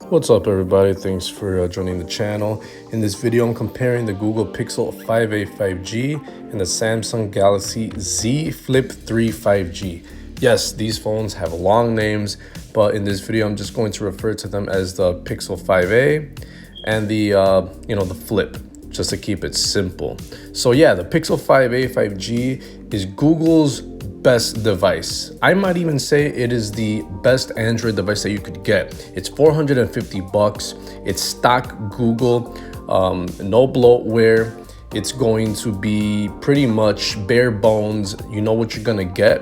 What's up everybody, thanks for joining the channel. In this video I'm comparing the Google Pixel 5a 5G and the Samsung Galaxy Z Flip3 5G. Yes, these phones have long names, but in this video I'm just going to refer to them as the Pixel 5a and the Flip, just to keep it simple. So yeah, the Pixel 5a 5G is Google's best device. I might even say it is the best Android device that you could get. It's $450. It's stock Google, no bloatware. It's going to be pretty much bare bones. You know what you're gonna get,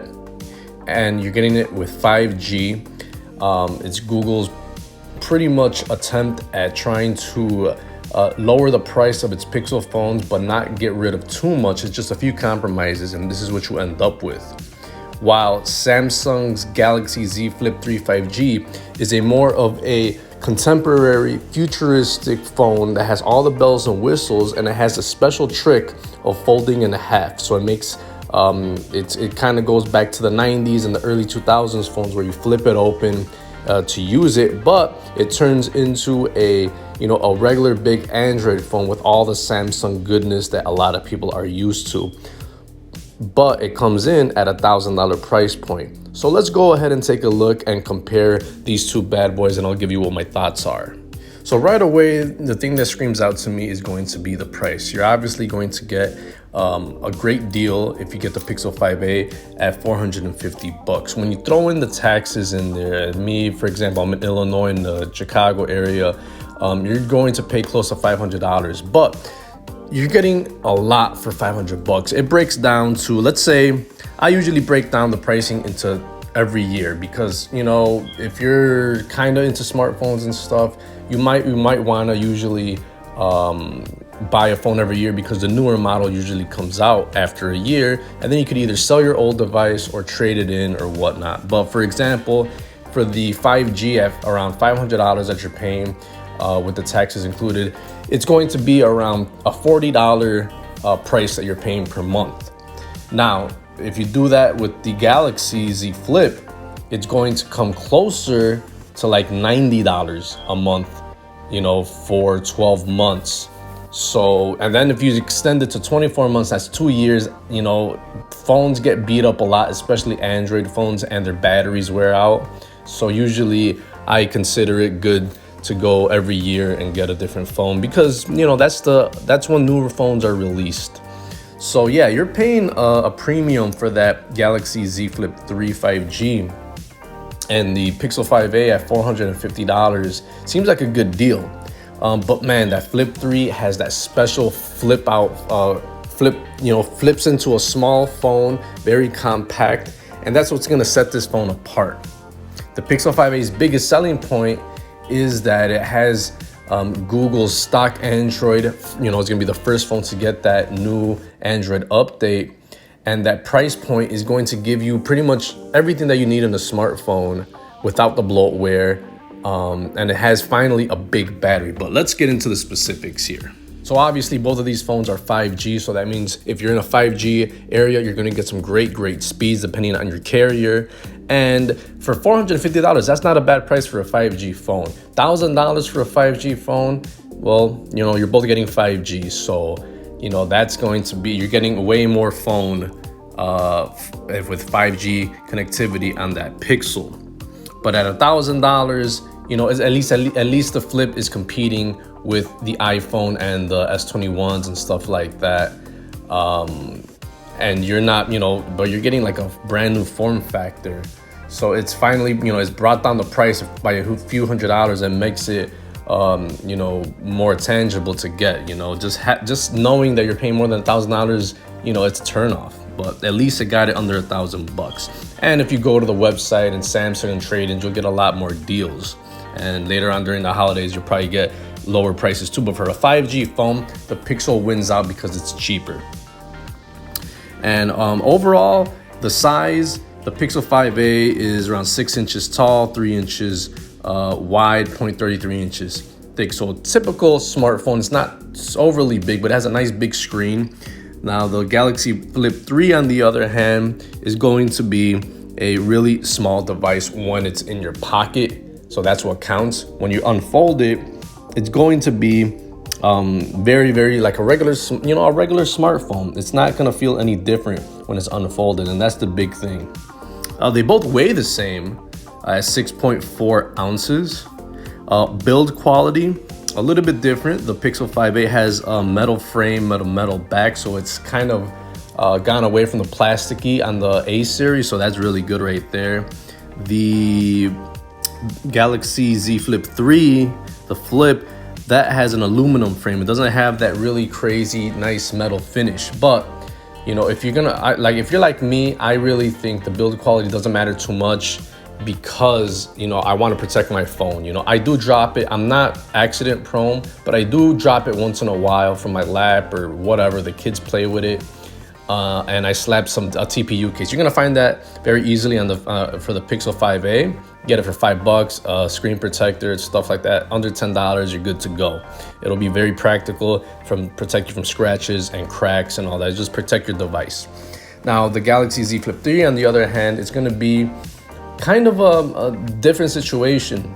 and you're getting it with 5G. It's Google's pretty much attempt at trying to lower the price of its Pixel phones, but not get rid of too much. It's just a few compromises, and this is what you end up with. While Samsung's Galaxy Z Flip3 5G is a more of a contemporary, futuristic phone that has all the bells and whistles, and it has a special trick of folding in half. So it makes it kind of goes back to the 90s and the early 2000s phones where you flip it open to use it, but it turns into a regular big Android phone with all the Samsung goodness that a lot of people are used to. But it comes in at $1,000 price point. So let's go ahead and take a look and compare these two bad boys, and I'll give you what my thoughts are. So right away, the thing that screams out to me is going to be the price. You're obviously going to get a great deal if you get the Pixel 5a at $450. When you throw in the taxes in there, me, for example, I'm in Illinois, in the Chicago area, you're going to pay close to $500, but you're getting a lot for $500. It breaks down to, let's say, I usually break down the pricing into every year, because if you're kind of into smartphones and stuff, you might want to usually buy a phone every year, because the newer model usually comes out after a year, and then you could either sell your old device or trade it in or whatnot. But for example, for the 5G at around $500 that you're paying with the taxes included, it's going to be around a $40 price that you're paying per month. Now, if you do that with the Galaxy Z Flip, it's going to come closer to like $90 a month, for 12 months. So, and then if you extend it to 24 months, that's 2 years. Phones get beat up a lot, especially Android phones, and their batteries wear out. So usually I consider it good to go every year and get a different phone, because that's when newer phones are released. So yeah, you're paying a premium for that Galaxy Z Flip 3 5G, and the Pixel 5a at $450 seems like a good deal. But man, that Flip 3 has that special flip out, flips into a small phone, very compact, and that's what's gonna set this phone apart. The Pixel 5a's biggest selling point is that it has Google's stock Android. It's gonna be the first phone to get that new Android update, and that price point is going to give you pretty much everything that you need in a smartphone without the bloatware, and it has finally a big battery. But let's get into the specifics here. So obviously both of these phones are 5G, so that means if you're in a 5G area, you're gonna get some great speeds depending on your carrier. And for $450, that's not a bad price for a 5G phone. $1,000 for a 5G phone, well, you're both getting 5G, so that's going to be, you're getting way more phone with 5G connectivity on that Pixel. But at $1,000, at least the Flip is competing with the iPhone and the S21s and stuff like that. And you're not, but you're getting like a brand new form factor. So it's finally, it's brought down the price by a few $100 and makes it, more tangible to get. Just knowing that you're paying more than $1,000, it's a turnoff. But at least it got it under $1,000. And if you go to the website and Samsung and trade-ins, you'll get a lot more deals. And later on during the holidays, you'll probably get lower prices too. But for a 5G phone, the Pixel wins out because it's cheaper. And overall, the size, the Pixel 5a is around 6 inches tall, 3 inches wide, 0.33 inches thick. So typical smartphone. It's not overly big, but it has a nice big screen. Now the Galaxy Flip 3, on the other hand, is going to be a really small device when it's in your pocket. So that's what counts. When you unfold it, it's going to be very, very like a regular smartphone. It's not gonna feel any different when it's unfolded, and that's the big thing. They both weigh the same at 6.4 ounces. Build quality, a little bit different. The Pixel 5a has a metal frame, metal back, so it's kind of gone away from the plasticky on the A series, so that's really good right there. The Galaxy Z Flip3, the Flip, that has an aluminum frame. It doesn't have that really crazy nice metal finish, but you know, if you're like me, I really think the build quality doesn't matter too much, because you know, I want to protect my phone. You know, I do drop it. I'm not accident prone, but I do drop it once in a while from my lap or whatever. The kids play with it, and I slap a TPU case. You're gonna find that very easily on the for the Pixel 5a. Get it for $5, screen protector, stuff like that. Under $10, you're good to go. It'll be very practical, protect you from scratches and cracks and all that. Just protect your device. Now, the Galaxy Z Flip 3, on the other hand, it's gonna be kind of a different situation.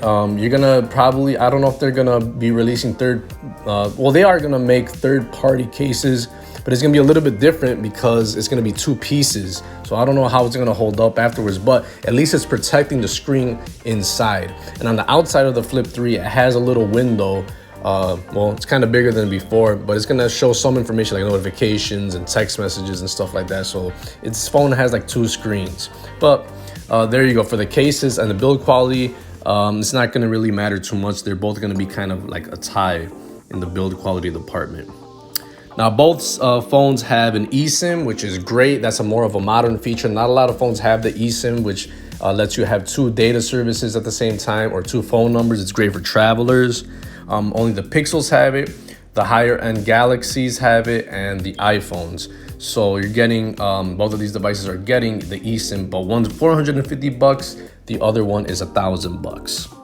You're gonna probably, I don't know if they're gonna be releasing they are gonna make third-party cases, but it's gonna be a little bit different because it's gonna be two pieces. So I don't know how it's gonna hold up afterwards, but at least it's protecting the screen inside. And on the outside of the Flip 3, it has a little window. It's kind of bigger than before, but it's gonna show some information like notifications and text messages and stuff like that. So its phone has like two screens. But there you go. For the cases and the build quality, it's not gonna really matter too much. They're both gonna be kind of like a tie in the build quality department. Now, both phones have an Esim, which is great. That's more of a modern feature. Not a lot of phones have the Esim, which lets you have two data services at the same time, or two phone numbers. It's great for travelers. Only the Pixels have it. The higher end Galaxies have it, and the iPhones. So you're getting, both of these devices are getting the Esim, but one's $450, the other one is $1,000.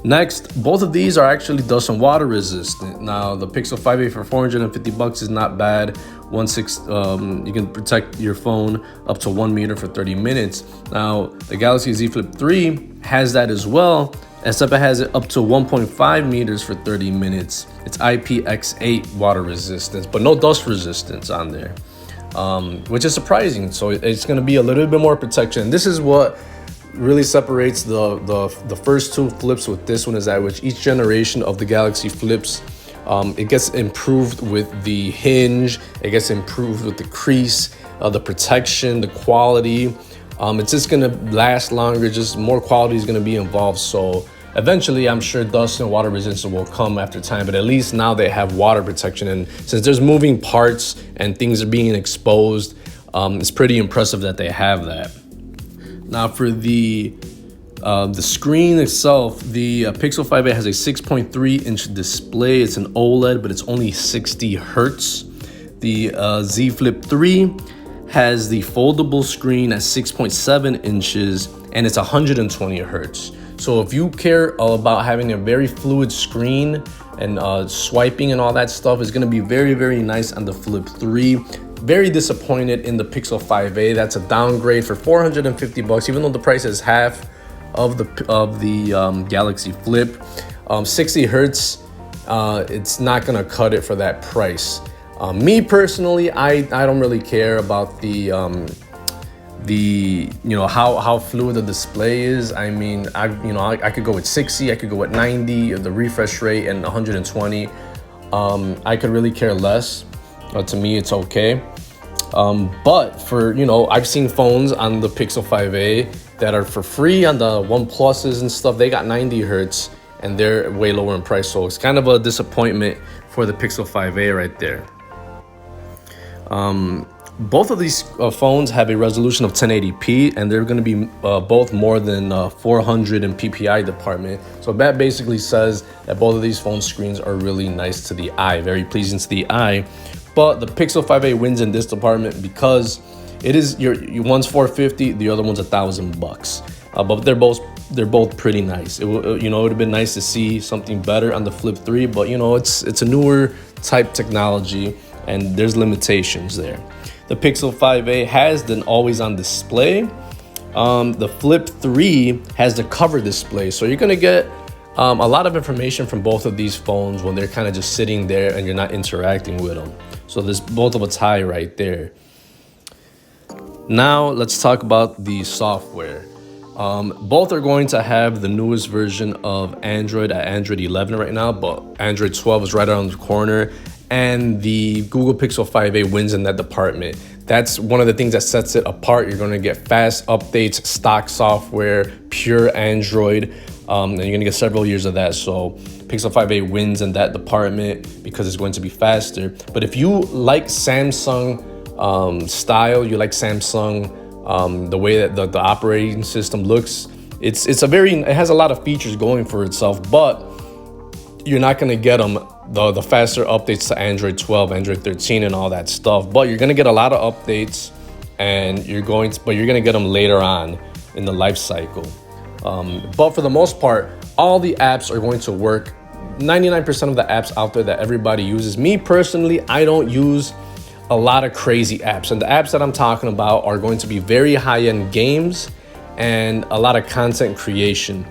Next, both of these are actually dust and water resistant. Now, the Pixel 5a for $450 is not bad. You can protect your phone up to 1 meter for 30 minutes. Now, the Galaxy Z Flip 3 has that as well, except it has it up to 1.5 meters for 30 minutes. It's IPX8 water resistance, but no dust resistance on there, which is surprising. So it's going to be a little bit more protection. This is what really separates the first two flips with this one, is that with each generation of the Galaxy Flips, it gets improved with the hinge, it gets improved with the crease, the protection, the quality. It's just gonna last longer, just more quality is gonna be involved. So eventually, I'm sure dust and water resistance will come after time, but at least now they have water protection. And since there's moving parts and things are being exposed, it's pretty impressive that they have that. Now, for the screen itself, the Pixel 5a has a 6.3-inch display. It's an OLED, but it's only 60 hertz. The Z Flip 3 has the foldable screen at 6.7 inches, and it's 120 hertz. So if you care about having a very fluid screen and swiping and all that stuff, is going to be very, very nice on the Flip 3. Very disappointed in the Pixel 5a. That's a downgrade for $450, even though the price is half of the Galaxy Flip. 60 hertz, it's not gonna cut it for that price. Me personally, I don't really care about the how fluid the display is. I mean, I could go with 60, I could go with 90, the refresh rate, and 120. I could really care less. To me, it's okay. But for, I've seen phones on the Pixel 5a that are for free on the OnePluses and stuff. They got 90 hertz and they're way lower in price. So it's kind of a disappointment for the Pixel 5a right there. Both of these phones have a resolution of 1080p, and they're going to be both more than 400 in PPI department. So that basically says that both of these phone screens are really nice to the eye, very pleasing to the eye. But the Pixel 5a wins in this department because it is one's $450, the other one's $1,000. But they're both pretty nice. It would have been nice to see something better on the Flip 3, but it's a newer type technology and there's limitations there. The Pixel 5a has an always-on display. The Flip 3 has the cover display, so you're gonna get a lot of information from both of these phones when they're kind of just sitting there and you're not interacting with them. So there's both of a tie right there. Now let's talk about the software. Both are going to have the newest version of Android at Android 11 right now, but Android 12 is right around the corner, and the Google Pixel 5a wins in that department. That's one of the things that sets it apart. You're going to get fast updates, stock software, pure Android, and you're going to get several years of that. So Pixel 5a wins in that department because it's going to be faster. But if you like Samsung style, you like Samsung, the way that the operating system looks, it has a lot of features going for itself, but you're not going to get them the faster updates to Android 12, Android 13, and all that stuff. But you're going to get a lot of updates, and you're going to get them later on in the life cycle. But for the most part, all the apps are going to work. 99% of the apps out there that everybody uses. Me personally, I don't use a lot of crazy apps, and the apps that I'm talking about are going to be very high-end games and a lot of content creation.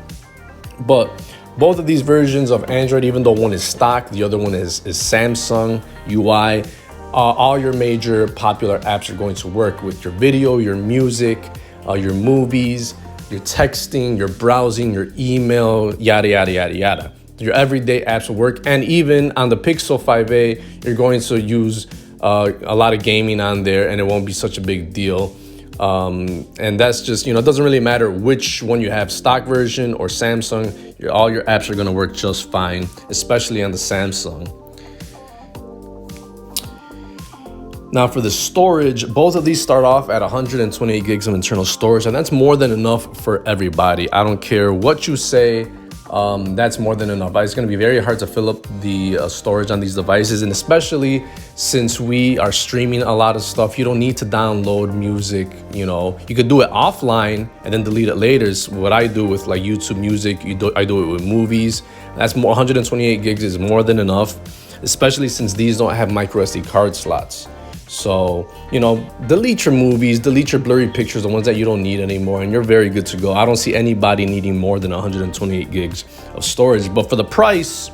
But both of these versions of Android, even though one is stock, the other one is Samsung UI, all your major popular apps are going to work with your video, your music, your movies, your texting, your browsing, your email, yada, yada, yada, yada. Your everyday apps will work. And even on the Pixel 5a, you're going to use a lot of gaming on there, and it won't be such a big deal. And that's just, it doesn't really matter which one you have, stock version or Samsung, all your apps are going to work just fine, especially on the Samsung. Now for the storage, both of these start off at 128 gigs of internal storage, and that's more than enough for everybody. I don't care what you say. That's more than enough. It's going to be very hard to fill up the storage on these devices, and especially since we are streaming a lot of stuff, you don't need to download music. You could do it offline and then delete it later. Is what I do with like YouTube Music. I do it with movies. That's more. 128 gigs is more than enough, especially since these don't have micro SD card slots. So, delete your movies, delete your blurry pictures, the ones that you don't need anymore, and you're very good to go. I don't see anybody needing more than 128 gigs of storage. But for the price,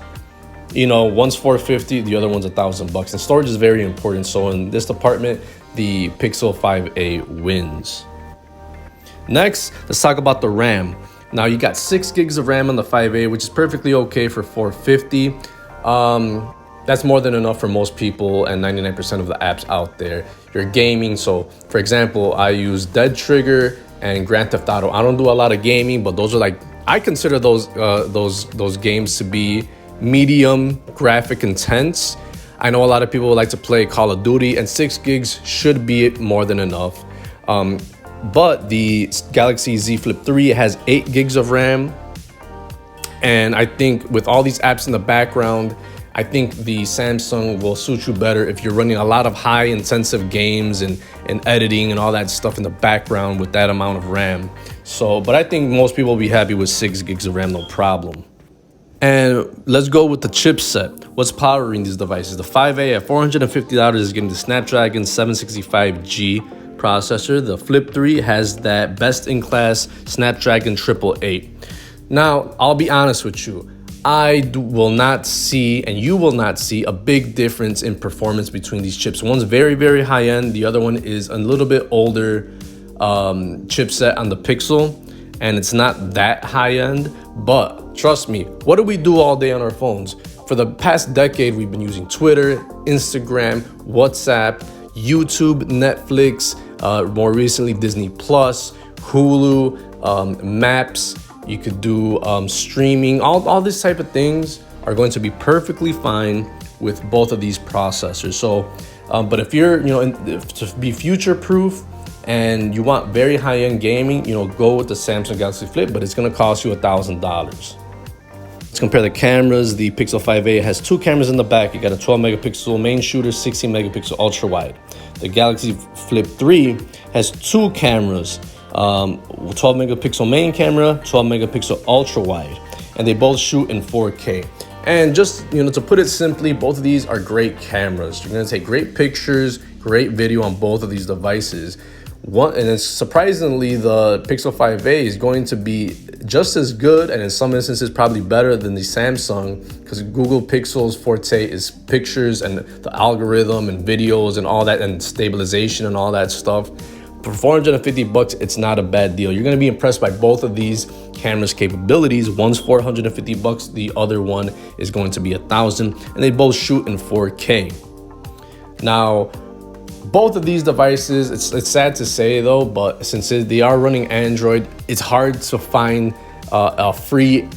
one's $450, the other one's $1,000. And storage is very important. So in this department, the Pixel 5a wins. Next, let's talk about the RAM. Now you got 6 gigs of RAM on the 5a, which is perfectly okay for $450. That's more than enough for most people and 99% of the apps out there. You're gaming, so for example, I use Dead Trigger and Grand Theft Auto. I don't do a lot of gaming, but those are I consider those games to be medium graphic intense. I know a lot of people like to play Call of Duty, and 6 gigs should be more than enough. But the Galaxy Z Flip3 has 8 gigs of RAM, and I think with all these apps in the background, I think the Samsung will suit you better if you're running a lot of high intensive games and editing and all that stuff in the background with that amount of RAM. But I think most people will be happy with 6 gigs of RAM, no problem. And let's go with the chipset. What's powering these devices? The 5A at $450 is getting the Snapdragon 765G processor. The Flip 3 has that best-in-class Snapdragon 888. Now, I'll be honest with you. I will not see, and you will not see, a big difference in performance between these chips. One's very, very high end. The other one is a little bit older chipset on the Pixel, and it's not that high end. But trust me, what do we do all day on our phones? For the past decade, we've been using Twitter, Instagram, WhatsApp, YouTube, Netflix, more recently Disney Plus, Hulu, Maps. You could do streaming. All these type of things are going to be perfectly fine with both of these processors. So, but if you're, to be future-proof and you want very high-end gaming, go with the Samsung Galaxy Flip, but it's going to cost you $1,000. Let's compare the cameras. The Pixel 5a has 2 cameras in the back. You got a 12 megapixel main shooter, 16 megapixel ultra wide. The Galaxy Flip 3 has 2 cameras. 12 megapixel main camera, 12 megapixel ultra wide, and they both shoot in 4K. And just, to put it simply, both of these are great cameras. You're going to take great pictures, great video on both of these devices. And then surprisingly, the Pixel 5a is going to be just as good, and in some instances probably better than the Samsung, because Google Pixel's forte is pictures and the algorithm and videos and all that, and stabilization and all that stuff. For $450, it's not a bad deal. You're gonna be impressed by both of these cameras' capabilities. One's $450, the other one is going to be $1,000, and they both shoot in 4K. Now, both of these devices, it's sad to say though, but since they are running Android, it's hard to find a free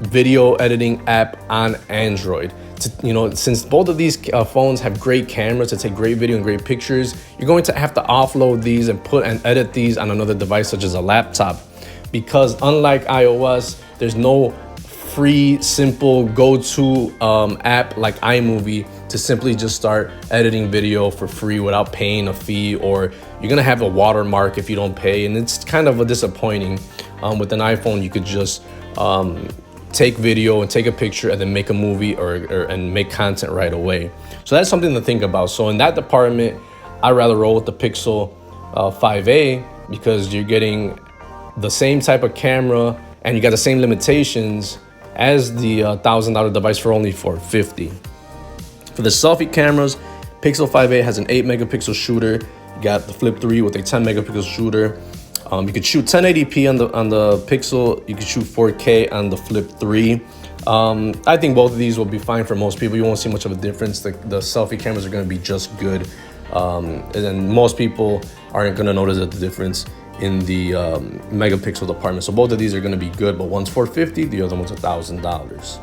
video editing app on Android. Since both of these phones have great cameras to take great video and great pictures, you're going to have to offload these and edit these on another device such as a laptop, because unlike iOS, there's no free, simple go-to app like iMovie to simply just start editing video for free without paying a fee, or you're gonna have a watermark if you don't pay, and it's kind of a disappointing. With an iPhone, you could just take video and take a picture and then make a movie and make content right away. So that's something to think about. So in that department, I'd rather roll with the Pixel 5a, because you're getting the same type of camera and you got the same limitations as the $1,000 device for only $450. For the selfie cameras, Pixel 5a has an 8 megapixel shooter. You got the Flip 3 with a 10 megapixel shooter. You could shoot 1080p on the Pixel. You could shoot 4K on the Flip 3. I think both of these will be fine for most people. You won't see much of a difference. The selfie cameras are going to be just good, and then most people aren't going to notice the difference in the megapixel department. So both of these are going to be good, but one's $450, the other one's $1,000.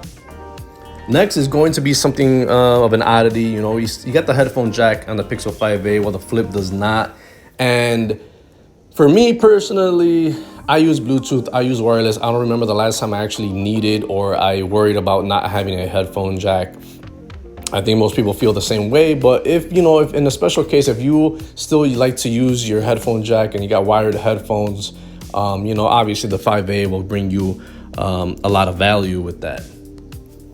Next is going to be something of an oddity. You got the headphone jack on the Pixel 5a, while the Flip does not. And for me personally, I use Bluetooth, I use wireless. I don't remember the last time I actually needed or I worried about not having a headphone jack. I think most people feel the same way, but if in a special case, if you still like to use your headphone jack and you got wired headphones, obviously the 5a will bring you a lot of value with that.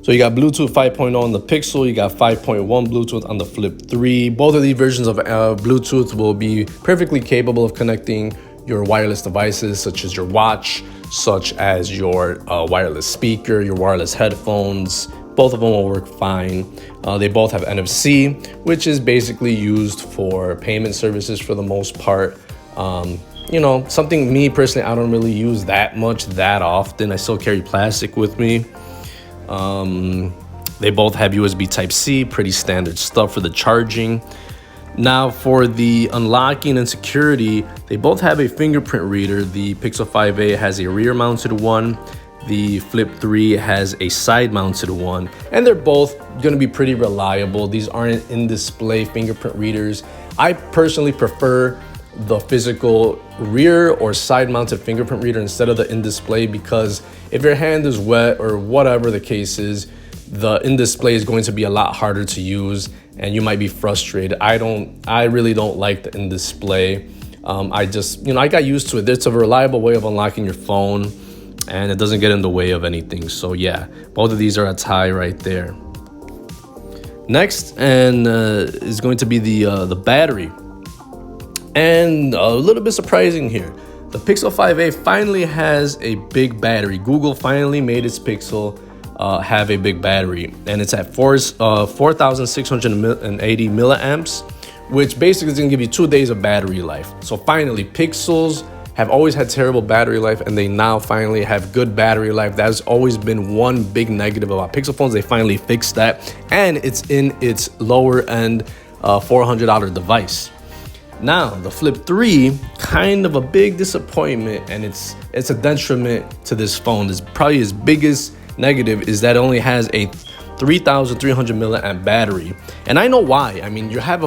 So you got Bluetooth 5.0 on the Pixel, you got 5.1 Bluetooth on the Flip 3. Both of these versions of Bluetooth will be perfectly capable of connecting your wireless devices, such as your watch, such as your wireless speaker, your wireless headphones. Both of them will work fine. They both have NFC, which is basically used for payment services for the most part. Something me personally, I don't really use that often. I still carry plastic with me. They both have USB Type-C, pretty standard stuff for the charging. Now for the unlocking and security, they both have a fingerprint reader. The Pixel 5a has a rear mounted one. The Flip 3 has a side mounted one, and they're both going to be pretty reliable. These aren't in-display fingerprint readers. I personally prefer the physical rear or side mounted fingerprint reader instead of the in-display, because if your hand is wet or whatever the case is, the in-display is going to be a lot harder to use and you might be frustrated. I really don't like the in-display. I got used to it. It's a reliable way of unlocking your phone and it doesn't get in the way of anything. So yeah, both of these are a tie right there. Next is going to be the battery. And a little bit surprising here, the Pixel 5a finally has a big battery. Google finally made its Pixel have a big battery, and it's at 4,680 milliamps, which basically is going to give you 2 days of battery life. So finally, Pixels have always had terrible battery life, and they now finally have good battery life. That's always been one big negative about Pixel phones. They finally fixed that, and it's in its lower end $400 device. Now, the Flip 3, kind of a big disappointment, and it's a detriment to this phone. It's probably its biggest negative is that it only has a 3,300 milliamp battery, and I know why. I mean, you have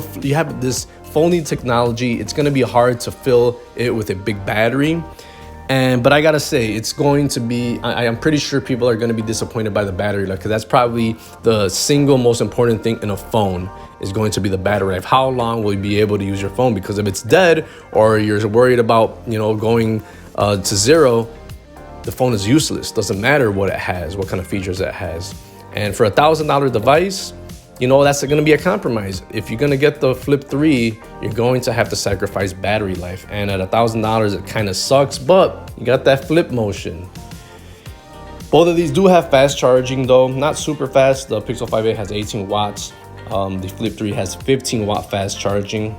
this phony technology. It's going to be hard to fill it with a big battery, but I gotta say, it's going to be. I'm pretty sure people are going to be disappointed by the battery life, because that's probably the single most important thing in a phone. Is going to be the battery life. How long will you be able to use your phone? Because if it's dead or you're worried about going to zero, the phone is useless. Doesn't matter what it has, what kind of features it has. And for $1,000 device, you know, that's going to be a compromise. If you're going to get the Flip 3, you're going to have to sacrifice battery life. And at $1,000, it kind of sucks, but you got that flip motion. Both of these do have fast charging though, not super fast. The Pixel 5a has 18 watts. The Flip 3 has 15 watt fast charging.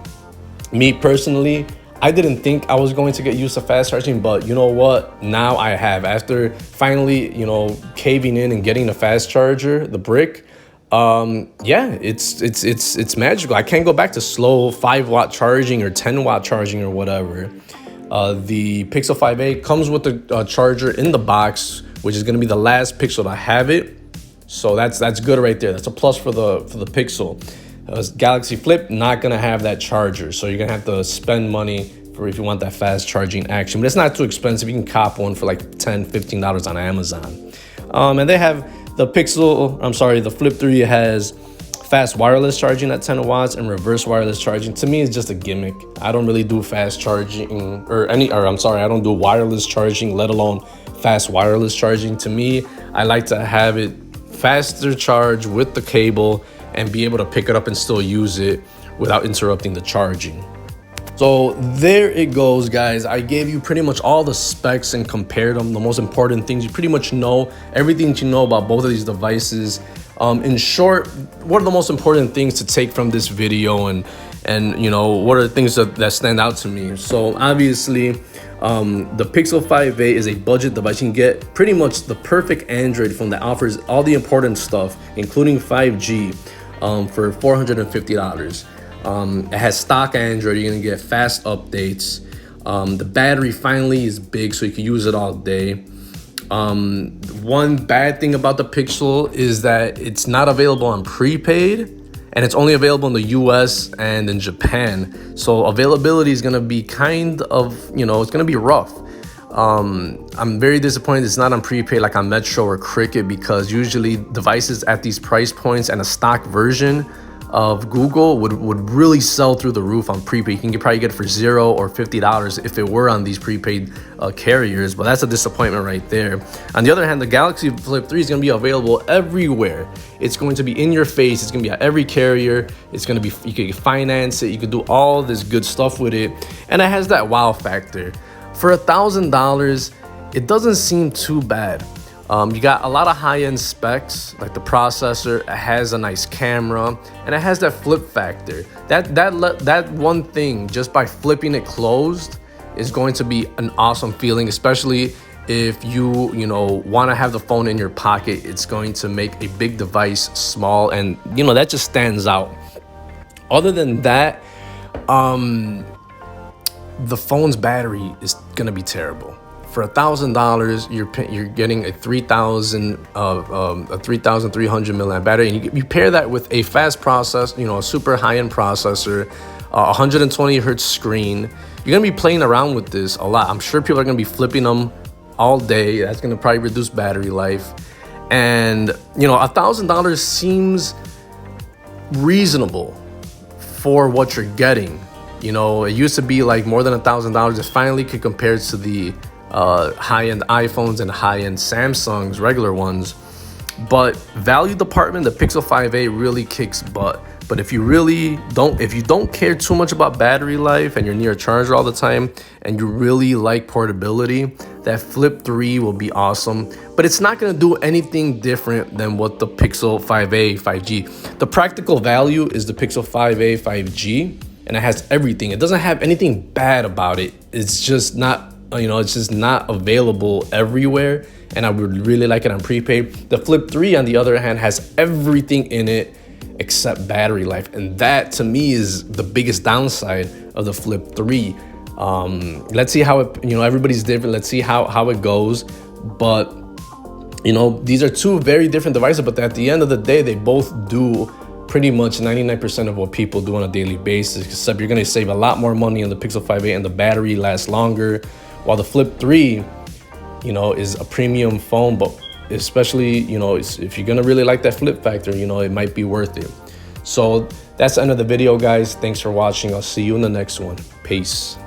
Me personally, I didn't think I was going to get used to fast charging, but you know what? Now I have. After finally, you know, caving in and getting the fast charger, the brick, yeah, it's magical. I can't go back to slow 5 watt charging or 10 watt charging or whatever. The Pixel 5a comes with the charger in the box, which is going to be the last Pixel to have it. So that's good right there. That's a plus for the Pixel. Galaxy Flip not gonna have that charger, so you're gonna have to spend money for if you want that fast charging action. But it's not too expensive. You can cop one for like $10-15 on Amazon. And they have the the Flip 3 has fast wireless charging at 10 watts and reverse wireless charging. To me, it's just a gimmick. I don't really do fast charging I don't do wireless charging, let alone fast wireless charging. To me, I like to have it faster charge with the cable and be able to pick it up and still use it without interrupting the charging. So there it goes, guys. I gave you pretty much all the specs and compared them, the most important things. You pretty much know everything you know about both of these devices. In short, what are the most important things to take from this video, and you know, what are the things that stand out to me? So obviously, the Pixel 5a is a budget device. You can get pretty much the perfect Android phone that offers all the important stuff, including 5G, for $450. It has stock Android. You're gonna get fast updates. The battery finally is big, so you can use it all day. One bad thing about the Pixel is that it's not available on prepaid, and it's only available in the US and in Japan. So availability is gonna be kind of, you know, it's gonna be rough. I'm very disappointed it's not on prepaid like on Metro or Cricket, because usually devices at these price points and a stock version of Google would really sell through the roof on prepaid. You can probably get it for $0 or $50 if it were on these prepaid carriers, but that's a disappointment right there. On the other hand, the Galaxy Flip 3 is going to be available everywhere. It's going to be in your face. It's going to be at every carrier. It's going to be, you can finance it. You can do all this good stuff with it, and it has that wow factor. For $1,000, it doesn't seem too bad. You got a lot of high-end specs, like the processor. It has a nice camera, and it has that flip factor. That one thing, just by flipping it closed, is going to be an awesome feeling, especially if you want to have the phone in your pocket. It's going to make a big device small, and that just stands out. Other than that, the phone's battery is gonna be terrible. For $1,000, you're getting a 3,300 milliamp battery, and you pair that with a fast process, a super high-end processor, 120 hertz screen. You're gonna be playing around with this a lot. I'm sure people are gonna be flipping them all day. That's gonna probably reduce battery life, and $1,000 seems reasonable for what you're getting. It used to be like more than $1,000. It finally could compare to the high-end iPhones and high-end Samsungs, regular ones. But value department, the Pixel 5a really kicks butt. But if you don't care too much about battery life, and you're near a charger all the time, and you really like portability, that Flip 3 will be awesome. But it's not going to do anything different than what the Pixel 5a 5G. The practical value is the Pixel 5a 5G, and it has everything. It doesn't have anything bad about it. It's just not, it's just not available everywhere, and I would really like it on prepaid. The Flip 3, on the other hand, has everything in it except battery life, and that to me is the biggest downside of the Flip 3. Let's see how it, everybody's different. Let's see how it goes. But these are two very different devices, but at the end of the day, they both do pretty much 99% of what people do on a daily basis, except you're going to save a lot more money on the Pixel 5a, and the battery lasts longer, while the Flip 3 is a premium phone. But especially if you're going to really like that flip factor, it might be worth it. So that's the end of the video, guys. Thanks for watching. I'll see you in the next one. Peace.